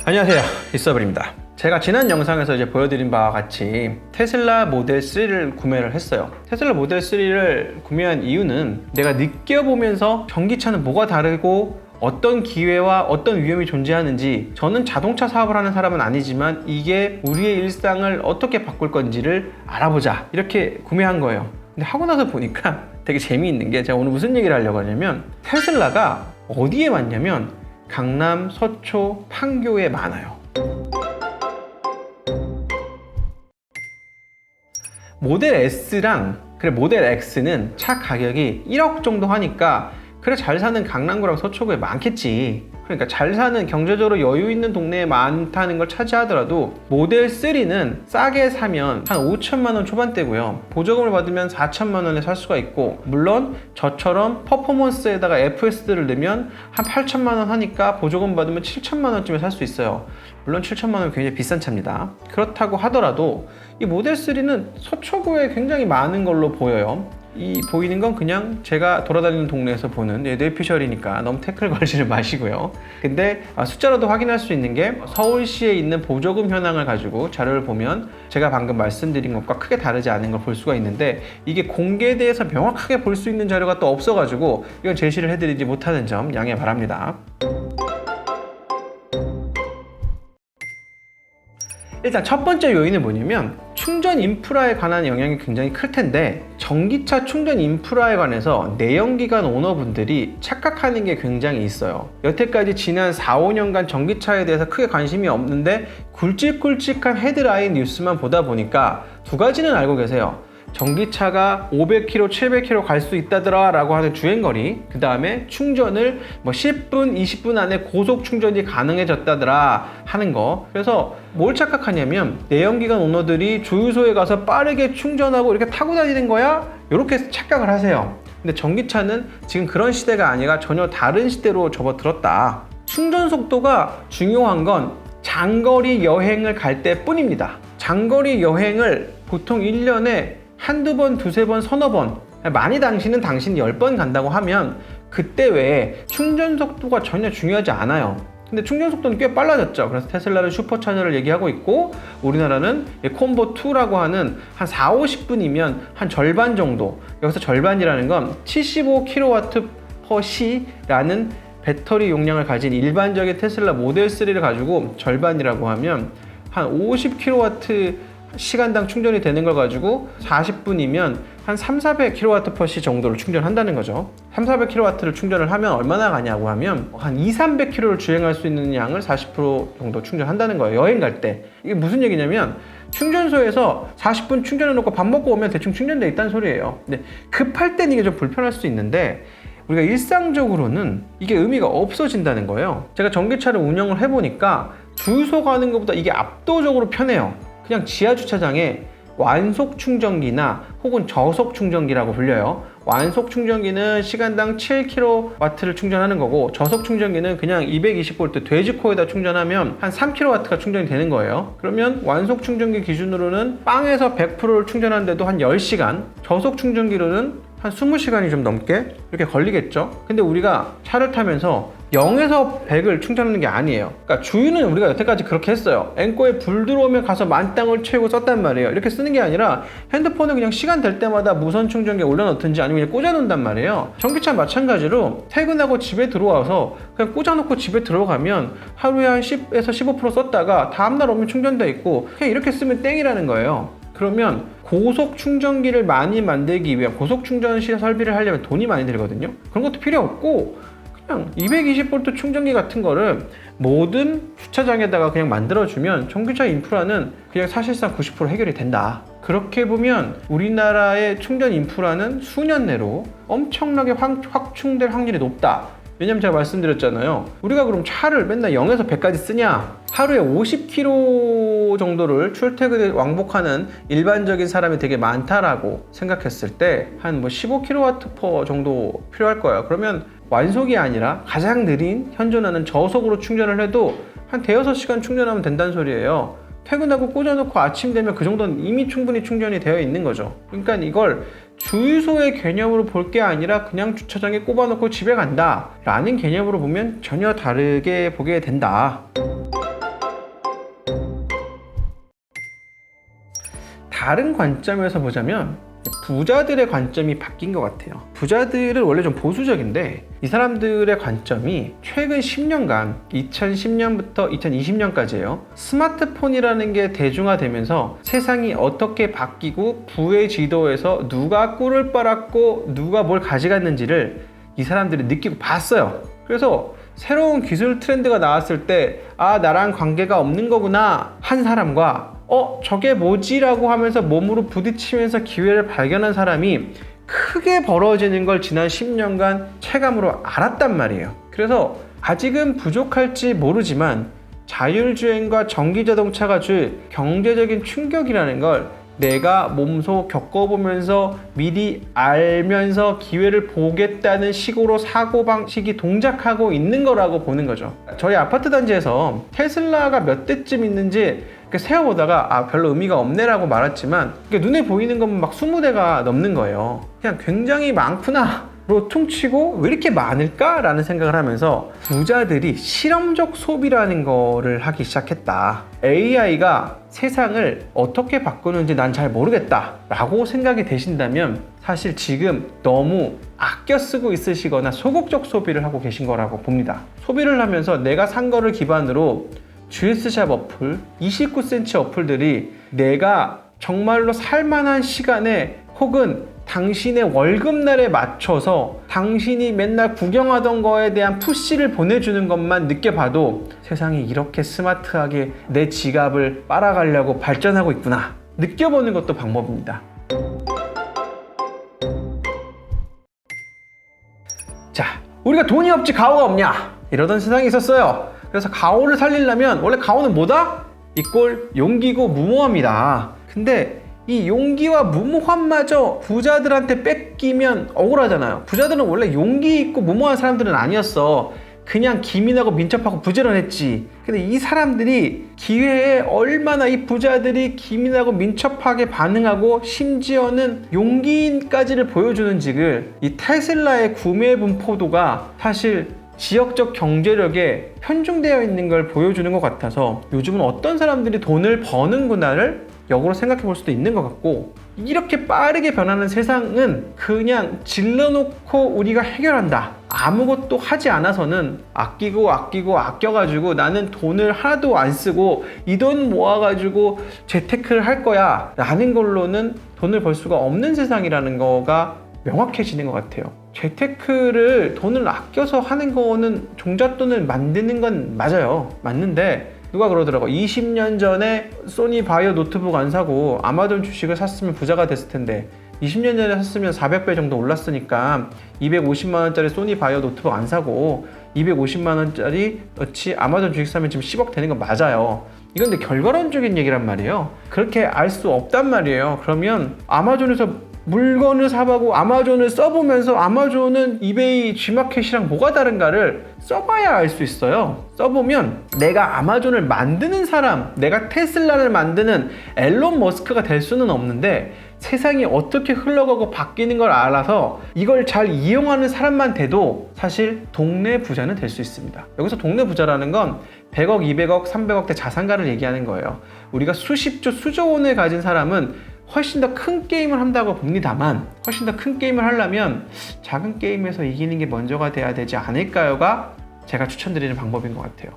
안녕하세요, 이서블입니다. 제가 지난 영상에서 이제 보여드린 바와 같이 테슬라 모델 3를 구매를 했어요. 테슬라 모델 3를 구매한 이유는 내가 느껴보면서 전기차는 뭐가 다르고 어떤 기회와 어떤 위험이 존재하는지, 저는 자동차 사업을 하는 사람은 아니지만 이게 우리의 일상을 어떻게 바꿀 건지를 알아보자, 이렇게 구매한 거예요. 근데 하고 나서 보니까 되게 재미있는 게, 제가 오늘 무슨 얘기를 하려고 하냐면, 테슬라가 어디에 많냐면 강남, 서초, 판교에 많아요. 모델 S랑 모델 X는 차 가격이 1억 정도 하니까 그래, 잘 사는 강남구랑 서초구에 많겠지. 그러니까 잘 사는, 경제적으로 여유 있는 동네에 많다는 걸 차지하더라도 모델 3는 싸게 사면 한 5천만 원 초반대고요. 보조금을 받으면 4천만 원에 살 수가 있고, 물론 저처럼 퍼포먼스에다가 FSD를 넣으면 한 8천만 원 하니까 보조금 받으면 7천만 원쯤에 살 수 있어요. 물론 7천만 원은 굉장히 비싼 차입니다. 그렇다고 하더라도 이 모델 3는 서초구에 굉장히 많은 걸로 보여요. 이 보이는 건 그냥 제가 돌아다니는 동네에서 보는 뇌피셜이니까 너무 태클 걸지는 마시고요. 근데 숫자로도 확인할 수 있는 게, 서울시에 있는 보조금 현황을 가지고 자료를 보면 제가 방금 말씀드린 것과 크게 다르지 않은 걸 볼 수가 있는데, 이게 공개돼서 명확하게 볼 수 있는 자료가 또 없어가지고 이건 제시를 해드리지 못하는 점 양해 바랍니다. 일단 첫 번째 요인은 뭐냐면, 충전 인프라에 관한 영향이 굉장히 클 텐데, 전기차 충전 인프라에 관해서 내연기관 오너분들이 착각하는 게 굉장히 있어요. 여태까지 지난 4, 5년간 전기차에 대해서 크게 관심이 없는데 굵직굵직한 헤드라인 뉴스만 보다 보니까 두 가지는 알고 계세요. 전기차가 500km, 700km 갈 수 있다더라 라고 하는 주행거리, 그 다음에 충전을 10분, 20분 안에 고속 충전이 가능해졌다더라 하는 거. 그래서 뭘 착각하냐면, 내연기관 오너들이 주유소에 가서 빠르게 충전하고 이렇게 타고 다니는 거야? 이렇게 착각을 하세요. 근데 전기차는 지금 그런 시대가 아니라 전혀 다른 시대로 접어들었다. 충전 속도가 중요한 건 장거리 여행을 갈 때 뿐입니다. 장거리 여행을 보통 1년에 한두 번, 두세 번, 서너 번, 많이 당신은 10번 간다고 하면 그때 외에 충전 속도가 전혀 중요하지 않아요. 근데 충전 속도는 꽤 빨라졌죠. 그래서 테슬라는 슈퍼차저를 얘기하고 있고, 우리나라는 콤보2라고 하는 한 4, 50분이면 한 절반 정도, 여기서 절반이라는 건 75kWh/C라는 배터리 용량을 가진 일반적인 테슬라 모델 3를 가지고 절반이라고 하면 한 50kW 시간당 충전이 되는 걸 가지고 40분이면 한 300-400kWh/C 정도를 충전한다는 거죠. 300-400kW를 충전을 하면 얼마나 가냐고 하면 한 200-300km를 주행할 수 있는 양을 40% 정도 충전한다는 거예요, 여행 갈 때. 이게 무슨 얘기냐면, 충전소에서 40분 충전해 놓고 밥 먹고 오면 대충 충전돼 있다는 소리예요. 근데 급할 땐 이게 좀 불편할 수 있는데, 우리가 일상적으로는 이게 의미가 없어진다는 거예요. 제가 전기차를 운영을 해보니까 주유소 가는 것보다 이게 압도적으로 편해요. 그냥 지하 주차장에 완속 충전기나 혹은 저속 충전기라고 불려요. 완속 충전기는 시간당 7kW를 충전하는 거고, 저속 충전기는 그냥 220V 돼지코에다 충전하면 한 3kW가 충전이 되는 거예요. 그러면 완속 충전기 기준으로는 0에서 100%를 충전하는데도 한 10시간, 저속 충전기로는 한 20시간이 좀 넘게 이렇게 걸리겠죠. 근데 우리가 차를 타면서 0에서 100을 충전하는 게 아니에요. 그러니까 주유는 우리가 여태까지 그렇게 했어요. 앵꼬에 불 들어오면 가서 만땅을 채우고 썼단 말이에요. 이렇게 쓰는 게 아니라 핸드폰을 그냥 시간 될 때마다 무선 충전기에 올려놓든지 아니면 그냥 꽂아놓는단 말이에요. 전기차 마찬가지로 퇴근하고 집에 들어와서 그냥 꽂아놓고 집에 들어가면 하루에 한 10에서 15% 썼다가 다음날 오면 충전돼 있고, 그냥 이렇게 쓰면 땡이라는 거예요. 그러면 고속 충전기를 많이 만들기 위한, 고속 충전 설비를 하려면 돈이 많이 들거든요. 그런 것도 필요 없고, 그냥 220V 충전기 같은 거를 모든 주차장에다가 그냥 만들어주면 전기차 인프라는 그냥 사실상 90% 해결이 된다. 그렇게 보면 우리나라의 충전 인프라는 수년 내로 엄청나게 확충될 확률이 높다. 왜냐면 제가 말씀드렸잖아요. 우리가 그럼 차를 맨날 0에서 100까지 쓰냐? 하루에 50km 정도를 출퇴근을 왕복하는 일반적인 사람이 되게 많다라고 생각했을 때 한 15kW 정도 필요할 거예요. 그러면 완속이 아니라 가장 느린 현존하는 저속으로 충전을 해도 한 대여섯 시간 충전하면 된다는 소리예요. 퇴근하고 꽂아놓고 아침 되면 그 정도는 이미 충분히 충전이 되어 있는 거죠. 그러니까 이걸 주유소의 개념으로 볼 게 아니라 그냥 주차장에 꼽아놓고 집에 간다 라는 개념으로 보면 전혀 다르게 보게 된다. 다른 관점에서 보자면 부자들의 관점이 바뀐 것 같아요. 부자들은 원래 좀 보수적인데 이 사람들의 관점이 최근 10년간 2010년부터 2020년까지예요. 스마트폰이라는 게 대중화되면서 세상이 어떻게 바뀌고 부의 지도에서 누가 꿀을 빨았고 누가 뭘 가져갔는지를 이 사람들이 느끼고 봤어요. 그래서 새로운 기술 트렌드가 나왔을 때 나랑 관계가 없는 거구나 한 사람과 저게 뭐지? 라고 하면서 몸으로 부딪히면서 기회를 발견한 사람이 크게 벌어지는 걸 지난 10년간 체감으로 알았단 말이에요. 그래서 아직은 부족할지 모르지만 자율주행과 전기자동차가 줄 경제적인 충격이라는 걸 내가 몸소 겪어보면서 미리 알면서 기회를 보겠다는 식으로 사고방식이 동작하고 있는 거라고 보는 거죠. 저희 아파트 단지에서 테슬라가 몇 대쯤 있는지 세어보다가 별로 의미가 없네라고 말했지만 눈에 보이는 건 막 20대가 넘는 거예요. 그냥 굉장히 많구나 로 퉁치고 왜 이렇게 많을까? 라는 생각을 하면서 부자들이 실험적 소비라는 거를 하기 시작했다. AI가 세상을 어떻게 바꾸는지 난 잘 모르겠다 라고 생각이 되신다면 사실 지금 너무 아껴 쓰고 있으시거나 소극적 소비를 하고 계신 거라고 봅니다. 소비를 하면서 내가 산 거를 기반으로 GS샵 어플, 29cm 어플들이 내가 정말로 살만한 시간에 혹은 당신의 월급날에 맞춰서 당신이 맨날 구경하던 거에 대한 푸시를 보내주는 것만 느껴봐도 세상이 이렇게 스마트하게 내 지갑을 빨아가려고 발전하고 있구나 느껴보는 것도 방법입니다. 자, 우리가 돈이 없지 가오가 없냐 이러던 세상이 있었어요. 그래서 가오를 살리려면 원래 가오는 뭐다? 이꼴 용기고 무모합니다. 근데 이 용기와 무모함마저 부자들한테 뺏기면 억울하잖아요. 부자들은 원래 용기 있고 무모한 사람들은 아니었어. 그냥 기민하고 민첩하고 부지런했지. 근데 이 사람들이 기회에 얼마나 이 부자들이 기민하고 민첩하게 반응하고 심지어는 용기까지를 보여주는지를 이 테슬라의 구매 분포도가 사실 지역적 경제력에 편중되어 있는 걸 보여주는 것 같아서 요즘은 어떤 사람들이 돈을 버는구나를 역으로 생각해 볼 수도 있는 것 같고, 이렇게 빠르게 변하는 세상은 그냥 질러놓고 우리가 해결한다, 아무것도 하지 않아서는 아끼고 아껴가지고 나는 돈을 하나도 안 쓰고 이 돈 모아가지고 재테크를 할 거야 라는 걸로는 돈을 벌 수가 없는 세상이라는 거가 명확해지는 것 같아요. 재테크를 돈을 아껴서 하는 거는 종잣돈을 만드는 건 맞아요. 맞는데 누가 그러더라고. 20년 전에 소니 바이오 노트북 안 사고 아마존 주식을 샀으면 부자가 됐을 텐데 20년 전에 샀으면 400배 정도 올랐으니까 250만원짜리 소니 바이오 노트북 안 사고 250만원짜리 아마존 주식 사면 지금 10억 되는 건 맞아요. 이건 근데 결과론적인 얘기란 말이에요. 그렇게 알 수 없단 말이에요. 그러면 아마존에서 물건을 사보고 아마존을 써보면서 아마존은 이베이, G마켓이랑 뭐가 다른가를 써봐야 알 수 있어요. 써보면 내가 아마존을 만드는 사람, 내가 테슬라를 만드는 앨런 머스크가 될 수는 없는데 세상이 어떻게 흘러가고 바뀌는 걸 알아서 이걸 잘 이용하는 사람만 돼도 사실 동네 부자는 될 수 있습니다. 여기서 동네 부자라는 건 100억, 200억, 300억대 자산가를 얘기하는 거예요. 우리가 수십조, 수조 원을 가진 사람은 훨씬 더 큰 게임을 한다고 봅니다만, 훨씬 더 큰 게임을 하려면 작은 게임에서 이기는 게 먼저가 돼야 되지 않을까요가 제가 추천드리는 방법인 것 같아요.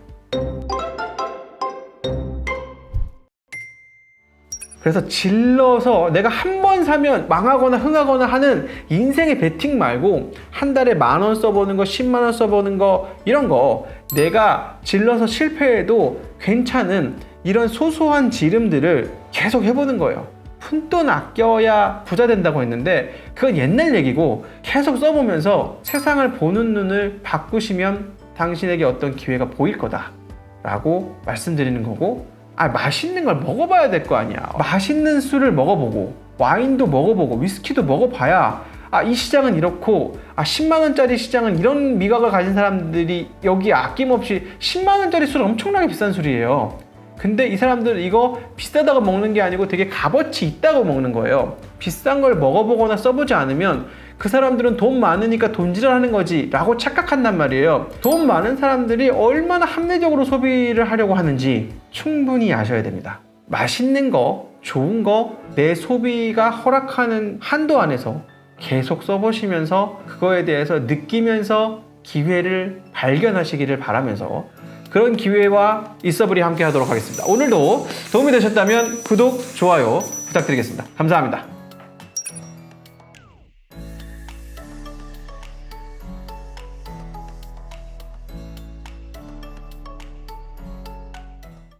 그래서 질러서 내가 한 번 사면 망하거나 흥하거나 하는 인생의 베팅 말고 한 달에 10,000원 써보는 거, 10만원 써보는 거, 이런 거 내가 질러서 실패해도 괜찮은 이런 소소한 지름들을 계속 해보는 거예요. 푼돈 아껴야 부자 된다고 했는데 그건 옛날 얘기고, 계속 써보면서 세상을 보는 눈을 바꾸시면 당신에게 어떤 기회가 보일 거다 라고 말씀드리는 거고, 맛있는 걸 먹어봐야 될 거 아니야. 맛있는 술을 먹어보고 와인도 먹어보고 위스키도 먹어봐야 이 시장은 이렇고 10만원짜리 시장은 이런 미각을 가진 사람들이 여기 아낌없이 10만원짜리 술은 엄청나게 비싼 술이에요. 근데 이 사람들은 이거 비싸다고 먹는 게 아니고 되게 값어치 있다고 먹는 거예요. 비싼 걸 먹어보거나 써보지 않으면 그 사람들은 돈 많으니까 돈질을 하는 거지 라고 착각한단 말이에요. 돈 많은 사람들이 얼마나 합리적으로 소비를 하려고 하는지 충분히 아셔야 됩니다. 맛있는 거 좋은 거 내 소비가 허락하는 한도 안에서 계속 써보시면서 그거에 대해서 느끼면서 기회를 발견하시기를 바라면서 그런 기회와 있어브리 함께 하도록 하겠습니다. 오늘도 도움이 되셨다면 구독, 좋아요 부탁드리겠습니다. 감사합니다.